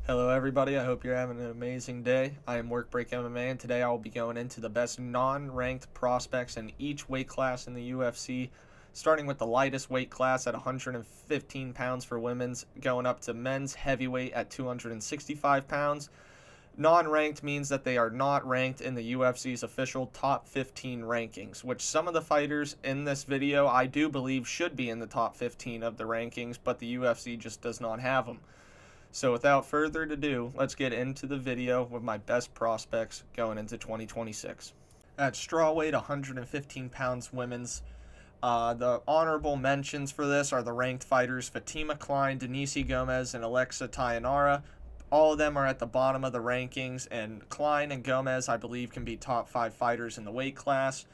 Hello, everybody. I hope you're having an amazing day. I am Workbreak MMA, and today I will be going into the best non-ranked prospects in each weight class in the UFC, starting with the lightest weight class at 115 pounds for women's, going up to men's heavyweight at 265 pounds. Non-ranked means that they are not ranked in the UFC's official top 15 rankings, which some of the fighters in this video I do believe should be in the top 15 of the rankings, but the UFC just does not have them. So without further ado, let's get into the video with my best prospects going into 2026. At strawweight, 115 pounds women's, the honorable mentions for this are the ranked fighters Fatima Klein, Denise Gomez, and Alexa Tayanara. All of them are at the bottom of the rankings, and Klein and Gomez, I believe, can be top 5 fighters in the weight class.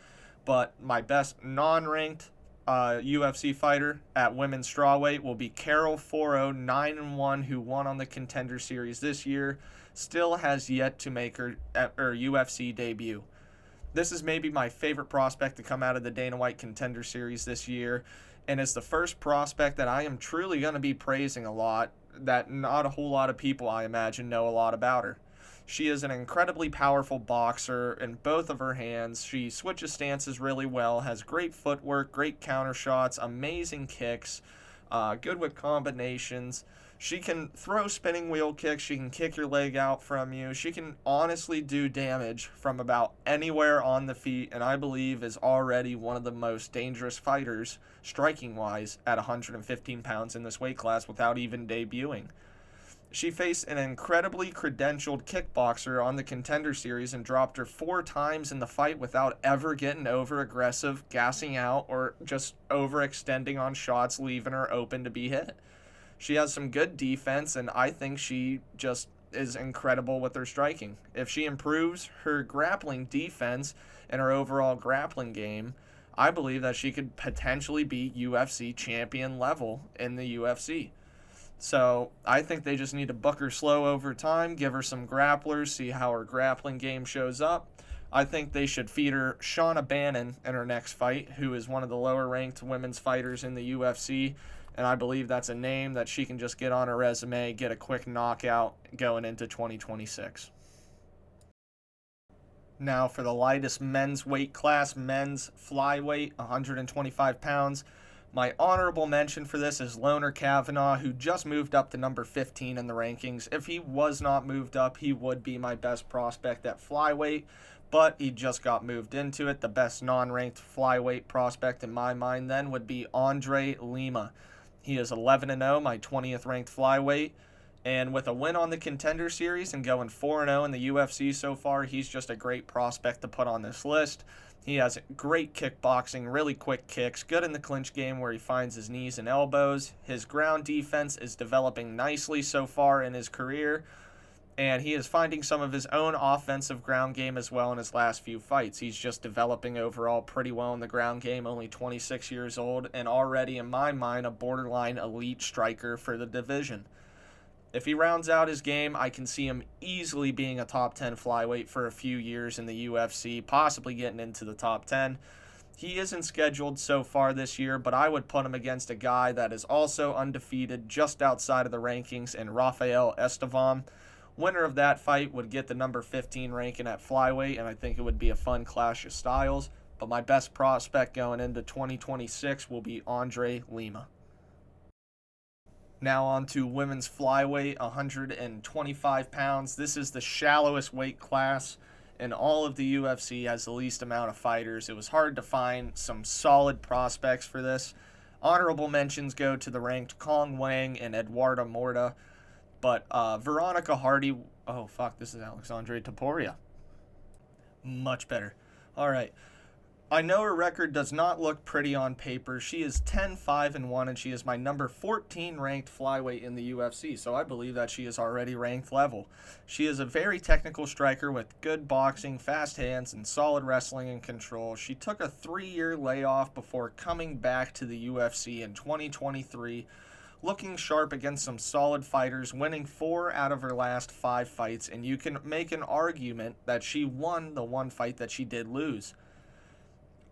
But my best non-ranked UFC fighter at women's strawweight will be Carol Foro, 9-1, who won on the Contender Series this year. Still has yet to make her UFC debut. This is maybe my favorite prospect to come out of the Dana White Contender Series this year, and it's the first prospect that I am truly going to be praising a lot, that not a whole lot of people, I imagine, know a lot about her. She is an incredibly powerful boxer in both of her hands. She switches stances really well, has great footwork, great counter shots, amazing kicks, good with combinations. She can throw spinning wheel kicks. She can kick your leg out from you. She can honestly do damage from about anywhere on the feet, and I believe is already one of the most dangerous fighters, striking-wise, at 115 pounds in this weight class without even debuting. She faced an incredibly credentialed kickboxer on the Contender Series and dropped her 4 times in the fight without ever getting over aggressive, gassing out, or just overextending on shots, leaving her open to be hit. She has some good defense, and I think she just is incredible with her striking. If she improves her grappling defense and her overall grappling game, I believe that she could potentially be UFC champion level in the UFC. So I think they just need to book her slow over time, give her some grapplers, see how her grappling game shows up. I think they should feed her Shauna Bannon in her next fight, who is one of the lower ranked women's fighters in the UFC. And I believe that's a name that she can just get on her resume, get a quick knockout going into 2026. Now for the lightest men's weight class, men's flyweight, 125 pounds. My honorable mention for this is Loner Kavanaugh, who just moved up to number 15 in the rankings. If he was not moved up, he would be my best prospect at flyweight, but he just got moved into it. The best non-ranked flyweight prospect in my mind then would be Andre Lima. He is 11-0, my 20th ranked flyweight. And with a win on the Contender Series and going 4-0 in the UFC so far, he's just a great prospect to put on this list. He has great kickboxing, really quick kicks, good in the clinch game where he finds his knees and elbows. His ground defense is developing nicely so far in his career, and he is finding some of his own offensive ground game as well in his last few fights. He's just developing overall pretty well in the ground game, only 26 years old, and already, in my mind, a borderline elite striker for the division. If he rounds out his game, I can see him easily being a top 10 flyweight for a few years in the UFC, possibly getting into the top 10. He isn't scheduled so far this year, but I would put him against a guy that is also undefeated just outside of the rankings in Rafael Estevam. Winner of that fight would get the number 15 ranking at flyweight, and I think it would be a fun clash of styles. But my best prospect going into 2026 will be Andre Lima. Now on to women's flyweight, 125 pounds. This is the shallowest weight class in all of the UFC, has the least amount of fighters. It was hard to find some solid prospects for this. Honorable mentions go to the ranked Kong Wang and Eduarda Morta. But Veronica Hardy, this is Alexandre Topuria. Much better. All right. I know her record does not look pretty on paper. She is 10-5-1, and she is my number 14 ranked flyweight in the UFC, so I believe that she is already ranked level. She is a very technical striker with good boxing, fast hands, and solid wrestling and control. She took a 3-year layoff before coming back to the UFC in 2023, looking sharp against some solid fighters, winning 4 out of her last 5 fights, and you can make an argument that she won the one fight that she did lose.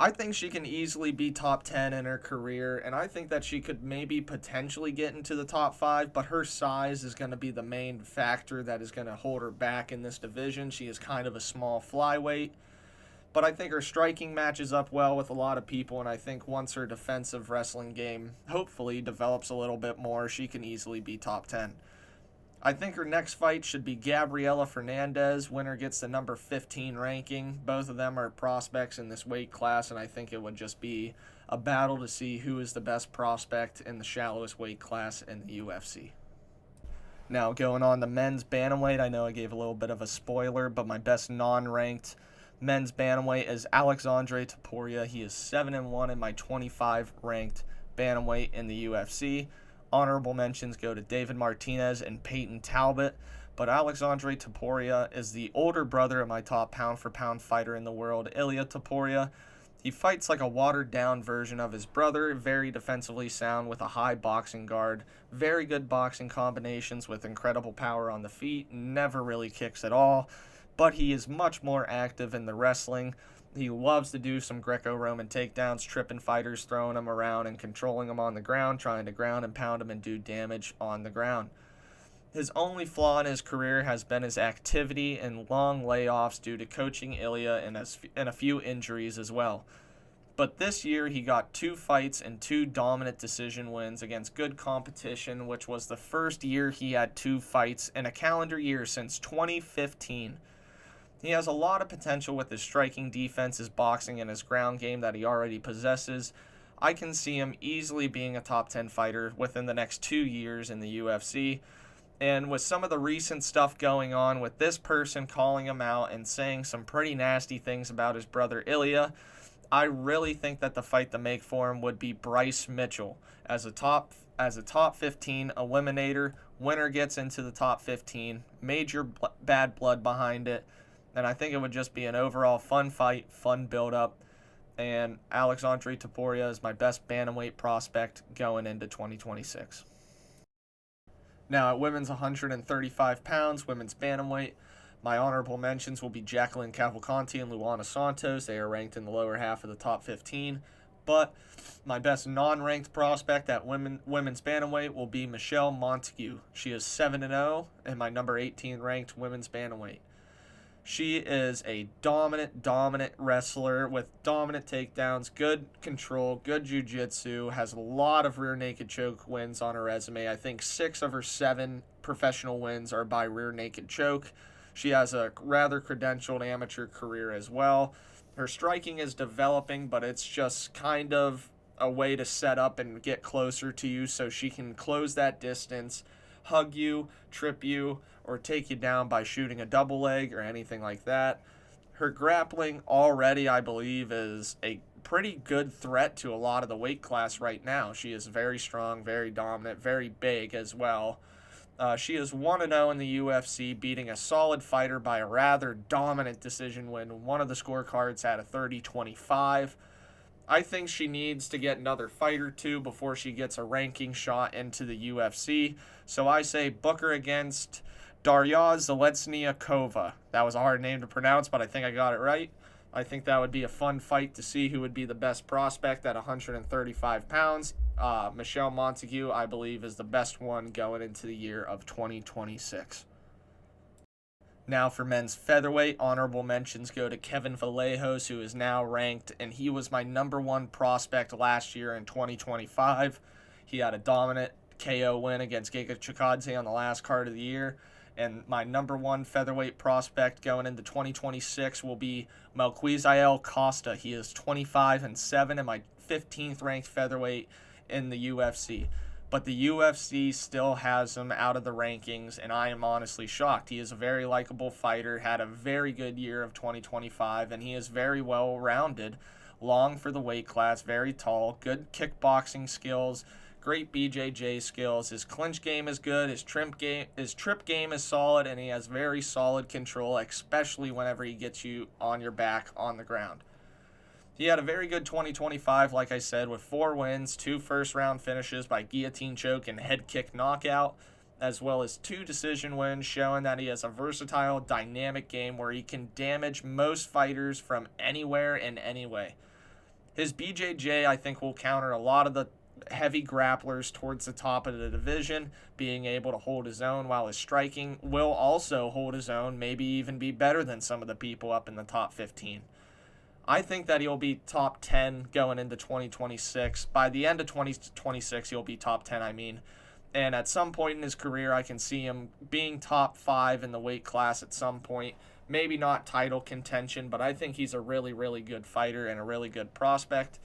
I think she can easily be top 10 in her career, and I think that she could maybe potentially get into the top 5, but her size is going to be the main factor that is going to hold her back in this division. She is kind of a small flyweight, but I think her striking matches up well with a lot of people, and I think once her defensive wrestling game hopefully develops a little bit more, she can easily be top 10. I think her next fight should be Gabriela Fernandez. Winner gets the number 15 ranking. Both of them are prospects in this weight class, and I think it would just be a battle to see who is the best prospect in the shallowest weight class in the UFC. Now, going on to men's bantamweight, I know I gave a little bit of a spoiler, but my best non-ranked men's bantamweight is Alexandre Topuria. He is 7-1 in my 25 ranked bantamweight in the UFC. Honorable mentions go to David Martinez and Peyton Talbot, but Alexandre Topuria is the older brother of my top pound-for-pound fighter in the world, Ilia Topuria. He fights like a watered-down version of his brother, very defensively sound with a high boxing guard, very good boxing combinations with incredible power on the feet, never really kicks at all, but he is much more active in the wrestling. He loves to do some Greco-Roman takedowns, tripping fighters, throwing them around and controlling them on the ground, trying to ground and pound them and do damage on the ground. His only flaw in his career has been his activity and long layoffs due to coaching Ilia and a few injuries as well. But this year he got 2 fights and 2 dominant decision wins against good competition, which was the first year he had 2 fights in a calendar year since 2015. He has a lot of potential with his striking defense, his boxing, and his ground game that he already possesses. I can see him easily being a top 10 fighter within the next 2 years in the UFC. And with some of the recent stuff going on with this person calling him out and saying some pretty nasty things about his brother Ilia, I really think that the fight to make for him would be Bryce Mitchell. As a top 15 eliminator, winner gets into the top 15, major bad blood behind it. And I think it would just be an overall fun fight, fun build-up. And Alexandre Topuria is my best bantamweight prospect going into 2026. Now, at women's 135 pounds, women's bantamweight, my honorable mentions will be Jacqueline Cavalcanti and Luana Santos. They are ranked in the lower half of the top 15. But my best non-ranked prospect at women's bantamweight will be Michelle Montague. She is 7-0 and my number 18 ranked women's bantamweight. She is a dominant wrestler with dominant takedowns, good control, good jiu-jitsu, has a lot of rear naked choke wins on her resume. I think 6 of her 7 professional wins are by rear naked choke. She has a rather credentialed amateur career as well. Her striking is developing, but it's just kind of a way to set up and get closer to you so she can close that distance, hug you, trip you, or take you down by shooting a double leg or anything like that. Her grappling already, I believe, is a pretty good threat to a lot of the weight class right now. She is very strong, very dominant, very big as well. She is 1-0 in the UFC, beating a solid fighter by a rather dominant decision win. One of the scorecards had a 30-25. I think she needs to get another fight or 2 before she gets a ranking shot into the UFC. So I say book her against Darya Zaletsniakova. That was a hard name to pronounce, but I think I got it right. I think that would be a fun fight to see who would be the best prospect at 135 pounds. Michelle Montague, I believe, is the best one going into the year of 2026. Now for men's featherweight, honorable mentions go to Kevin Vallejos, who is now ranked, and he was my number 1 prospect last year in 2025. He had a dominant KO win against Giga Chikadze on the last card of the year. And my number 1 featherweight prospect going into 2026 will be Melquizael Costa. He is 25-7 and my 15th ranked featherweight in the UFC. But the UFC still has him out of the rankings, and I am honestly shocked. He is a very likable fighter, had a very good year of 2025, and he is very well-rounded, long for the weight class, very tall, good kickboxing skills, great BJJ skills. His clinch game is good. His trip game is solid, and he has very solid control, especially whenever he gets you on your back on the ground. He had a very good 2025, like I said, with 4 wins, 2 first-round finishes by guillotine choke and head kick knockout, as well as 2 decision wins, showing that he has a versatile, dynamic game where he can damage most fighters from anywhere and any way. His BJJ, I think, will counter a lot of the heavy grapplers towards the top of the division, being able to hold his own, while his striking will also hold his own, maybe even be better than some of the people up in the top 15. I think that he'll be top 10 going into 2026. By the end of 2026, he'll be top 10, I mean. And at some point in his career, I can see him being top 5 in the weight class at some point. Maybe not title contention, but I think he's a really, really good fighter and a really good prospect.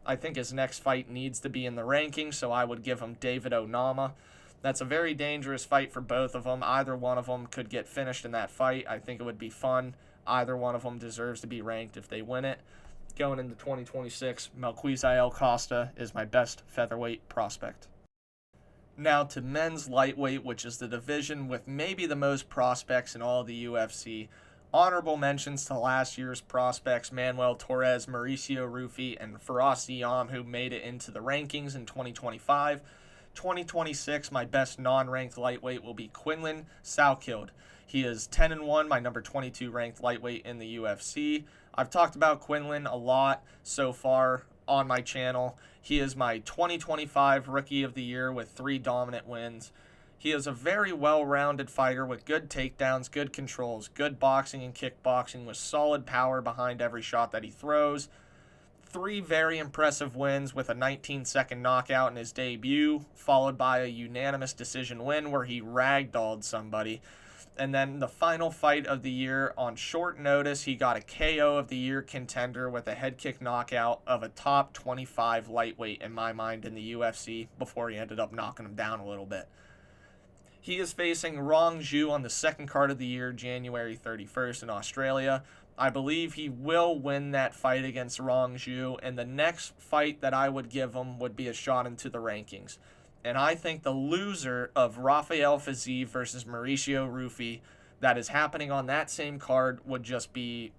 I think his next fight needs to be in the rankings, so I would give him David Onama. That's a very dangerous fight for both of them. Either one of them could get finished in that fight. I think it would be fun. Either one of them deserves to be ranked if they win it. Going into 2026, Melquizael Costa is my best featherweight prospect. Now to men's lightweight, which is the division with maybe the most prospects in all of the UFC. Honorable mentions to last year's prospects, Manuel Torres, Mauricio Rufy, and Fares Ziam, who made it into the rankings in 2025. 2026, my best non-ranked lightweight will be Quinlan Salkild. He is 10-1, my number 22 ranked lightweight in the UFC. I've talked about Quinlan a lot so far on my channel. He is my 2025 Rookie of the Year with 3 dominant wins. He is a very well-rounded fighter with good takedowns, good controls, good boxing and kickboxing with solid power behind every shot that he throws. 3 very impressive wins with a 19-second knockout in his debut, followed by a unanimous decision win where he ragdolled somebody. And then the final fight of the year, on short notice, he got a KO of the year contender with a head kick knockout of a top 25 lightweight in my mind in the UFC before he ended up knocking him down a little bit. He is facing Rong Zhu on the second card of the year, January 31st in Australia. I believe he will win that fight against Rong Zhu, and the next fight that I would give him would be a shot into the rankings. And I think the loser of Rafael Fiziev versus Mauricio Rufy that is happening on that same card would just be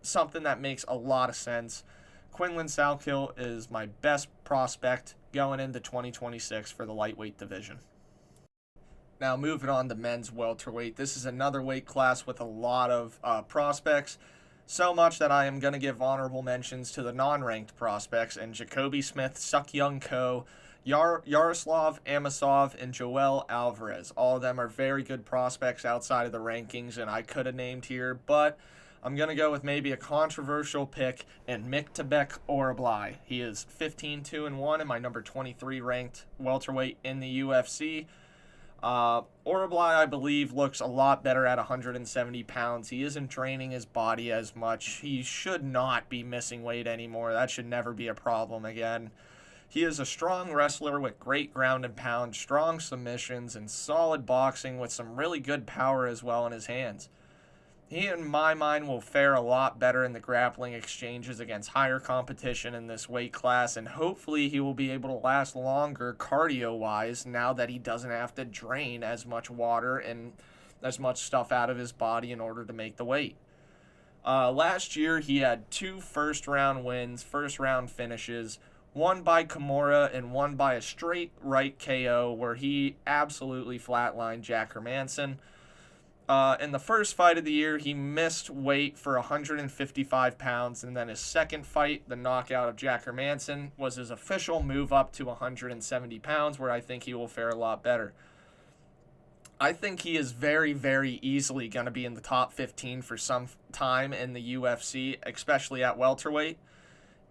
something that makes a lot of sense. Quinlan Salkild is my best prospect going into 2026 for the lightweight division. Now moving on to men's welterweight. This is another weight class with a lot of prospects. So much that I am going to give honorable mentions to the non-ranked prospects and Jacoby Smith, Suk-Young Ko, Yaroslav Amosov, and Joel Alvarez. All of them are very good prospects outside of the rankings, and I could have named here, but I'm going to go with maybe a controversial pick and Miktabek Orablai. He is 15-2-1 and my number 23 ranked welterweight in the UFC. Orablai, I believe, looks a lot better at 170 pounds. He isn't draining his body as much. He should not be missing weight anymore. That should never be a problem again. He is a strong wrestler with great ground and pound, strong submissions, and solid boxing with some really good power as well in his hands. He, in my mind, will fare a lot better in the grappling exchanges against higher competition in this weight class, and hopefully he will be able to last longer cardio-wise now that he doesn't have to drain as much water and as much stuff out of his body in order to make the weight. Last year, he had 2 first-round wins, first-round finishes, one by Kimura and one by a straight right KO where he absolutely flatlined Jack Hermansson. In the first fight of the year, he missed weight for 155 pounds, and then his second fight, the knockout of Jack Hermansson, was his official move up to 170 pounds, where I think he will fare a lot better. I think he is very, very easily going to be in the top 15 for some time in the UFC, especially at welterweight.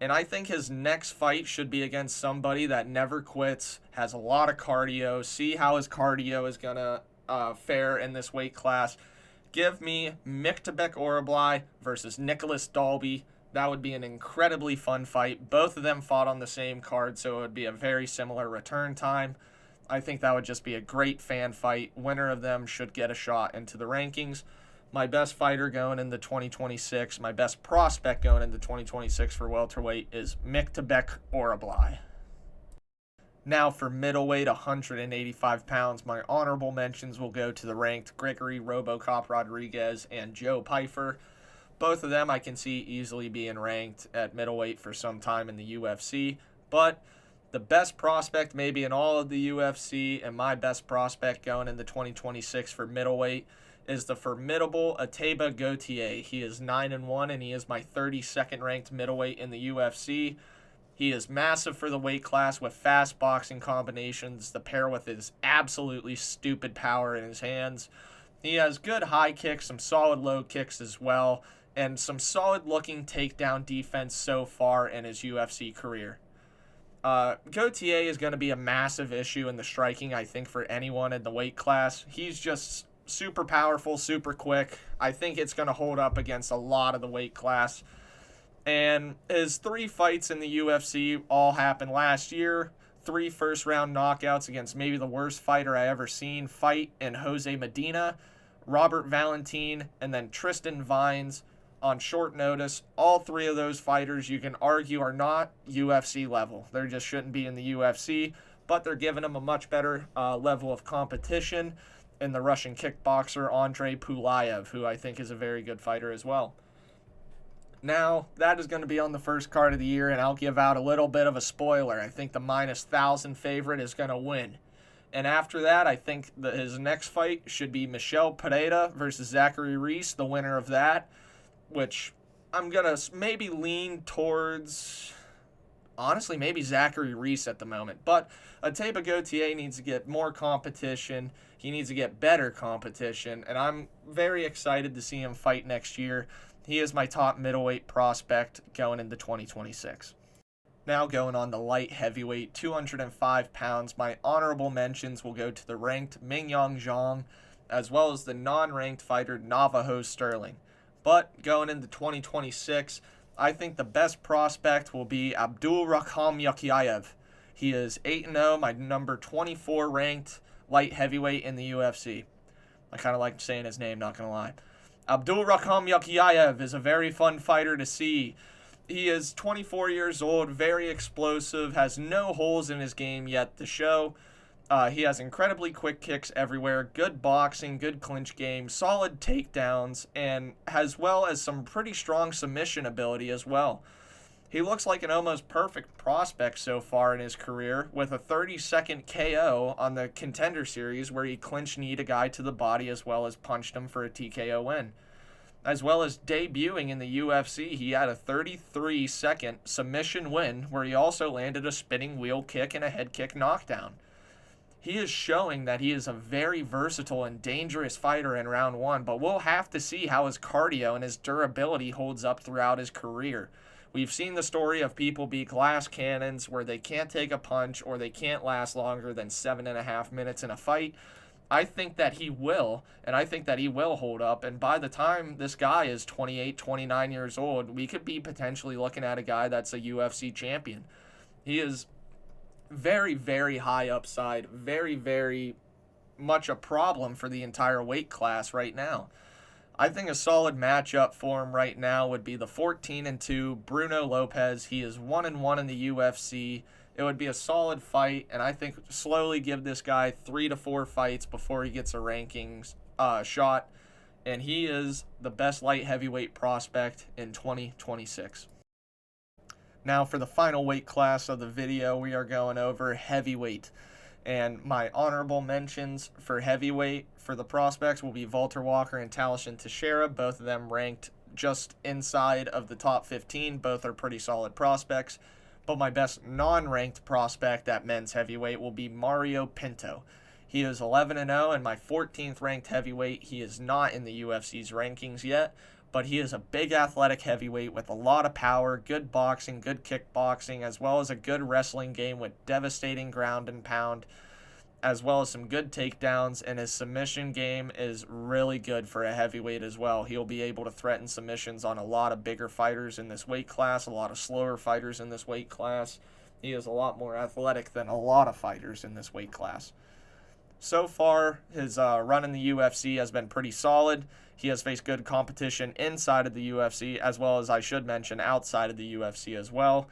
And I think his next fight should be against somebody that never quits, has a lot of cardio, see how his cardio is going to fare in this weight class. Give me Miktabek Orablai versus Nicholas Dalby. That would be an incredibly fun fight. Both of them fought on the same card, so it would be a very similar return time. I think that would just be a great fan fight. Winner of them should get a shot into the rankings. My best fighter going into 2026, my best prospect going into 2026 for welterweight is Miktabek Orablai. Now for middleweight, 185 pounds, my honorable mentions will go to the ranked Gregory Robocop Rodriguez and Joe Pyfer. Both of them I can see easily being ranked at middleweight for some time in the UFC, but the best prospect maybe in all of the UFC and my best prospect going into 2026 for middleweight is the formidable Ateba Gautier. He is 9-1 and he is my 32nd ranked middleweight in the UFC. He is massive for the weight class with fast boxing combinations to pair with his absolutely stupid power in his hands. He has good high kicks, some solid low kicks as well, and some solid looking takedown defense so far in his UFC career. Gautier is going to be a massive issue in the striking, I think, for anyone in the weight class. He's just super powerful, super quick. I think it's going to hold up against a lot of the weight class. And his 3 fights in the UFC all happened last year. 3 first-round knockouts against maybe the worst fighter I ever seen fight in Jose Medina, Robert Valentin, and then Tristan Vines on short notice. All 3 of those fighters, you can argue, are not UFC level. They just shouldn't be in the UFC, but they're giving them a much better level of competition in the Russian kickboxer Andrei Pulayev, who I think is a very good fighter as well. Now, that is going to be on the first card of the year, and I'll give out a little bit of a spoiler. I think the -1,000 favorite is going to win. And after that, I think his next fight should be Michel Pereira versus Zachary Reese, the winner of that, which I'm going to maybe lean towards, honestly, maybe Zachary Reese at the moment. But Teiba Gautier needs to get more competition. He needs to get better competition, and I'm very excited to see him fight next year. He is my top middleweight prospect going into 2026. Now going on the light heavyweight, 205 pounds, my honorable mentions will go to the ranked Mingyong Zhang, as well as the non-ranked fighter Navajo Sterling. But going into 2026, I think the best prospect will be Abdul Rakham Yakiayev. He is 8-0, my number 24 ranked light heavyweight in the UFC. I kind of like saying his name, not going to lie. Abdul Rakham Yakiayev is a very fun fighter to see. He is 24 years old, very explosive, has no holes in his game yet to show. He has incredibly quick kicks everywhere, good boxing, good clinch game, solid takedowns, and as well as some pretty strong submission ability as well. He looks like an almost perfect prospect so far in his career, with a 30-second KO on the Contender Series where he clinch-kneed a guy to the body as well as punched him for a TKO win. As well as debuting in the UFC, he had a 33-second submission win where he also landed a spinning wheel kick and a head kick knockdown. He is showing that he is a very versatile and dangerous fighter in round 1, but we'll have to see how his cardio and his durability holds up throughout his career. We've seen the story of people be glass cannons where they can't take a punch or they can't last longer than 7.5 minutes in a fight. I think that he will, and I think that he will hold up. And by the time this guy is 28, 29 years old, we could be potentially looking at a guy that's a UFC champion. He is very, very high upside, very, very much a problem for the entire weight class right now. I think a solid matchup for him right now would be the 14-2 Bruno Lopez. He is 1-1 in the UFC. It would be a solid fight, and I think slowly give this guy 3 to 4 fights before he gets a rankings shot. And he is the best light heavyweight prospect in 2026. Now for the final weight class of the video, we are going over heavyweight. And my honorable mentions for heavyweight for the prospects will be Walter Walker and Talishan Teixeira, both of them ranked just inside of the top 15. Both are pretty solid prospects. But my best non-ranked prospect at men's heavyweight will be Mario Pinto. He is 11-0 and my 14th ranked heavyweight. He is not in the UFC's rankings yet, but he is a big athletic heavyweight with a lot of power, good boxing, good kickboxing, as well as a good wrestling game with devastating ground and pound, as well as some good takedowns, and his submission game is really good for a heavyweight as well. He'll be able to threaten submissions on a lot of bigger fighters in this weight class, a lot of slower fighters in this weight class. He is a lot more athletic than a lot of fighters in this weight class. So far, his run in the UFC has been pretty solid. He has faced good competition inside of the UFC, as well as, I should mention, outside of the UFC as well.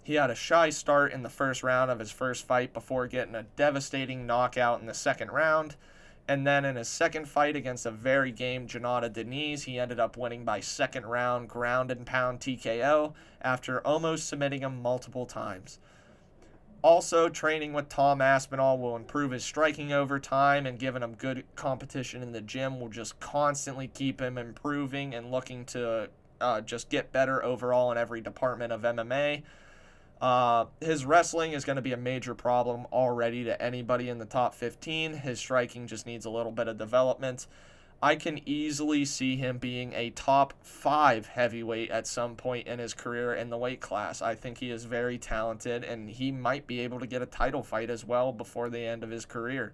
He had a shy start in the first round of his first fight before getting a devastating knockout in the second round. And then in his second fight against a very game Jonata Deniz, he ended up winning by second round ground and pound TKO after almost submitting him multiple times. Also, training with Tom Aspinall will improve his striking over time, and giving him good competition in the gym will just constantly keep him improving and looking to just get better overall in every department of MMA. His wrestling is going to be a major problem already to anybody in the top 15. His striking just needs a little bit of development. I can easily see him being a top 5 heavyweight at some point in his career in the weight class. I think he is very talented, and he might be able to get a title fight as well before the end of his career.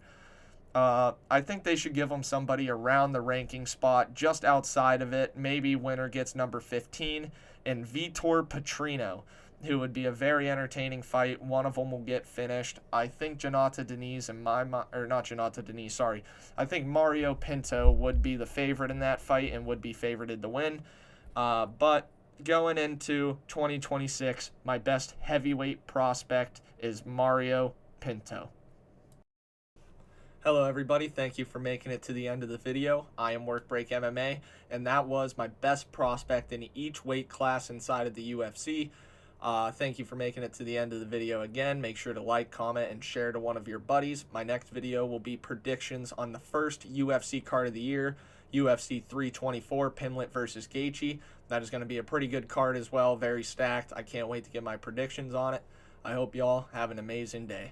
I think they should give him somebody around the ranking spot, just outside of it. Maybe winner gets number 15, and Vitor Petrino, who would be a very entertaining fight. One of them will get finished. I think Jonata Denise and or not Jonata Denise, sorry. I think Mario Pinto would be the favorite in that fight and would be favorited to win. But going into 2026, my best heavyweight prospect is Mario Pinto. Hello everybody, thank you for making it to the end of the video. I am Workbreak MMA, and that was my best prospect in each weight class inside of the UFC. Thank you for making it to the end of the video again. Make sure to like, comment, and share to one of your buddies. My next video will be predictions on the first UFC card of the year, UFC 324, Pimblett versus Gaethje. That is going to be a pretty good card as well, very stacked. I can't wait to get my predictions on it. I hope y'all have an amazing day.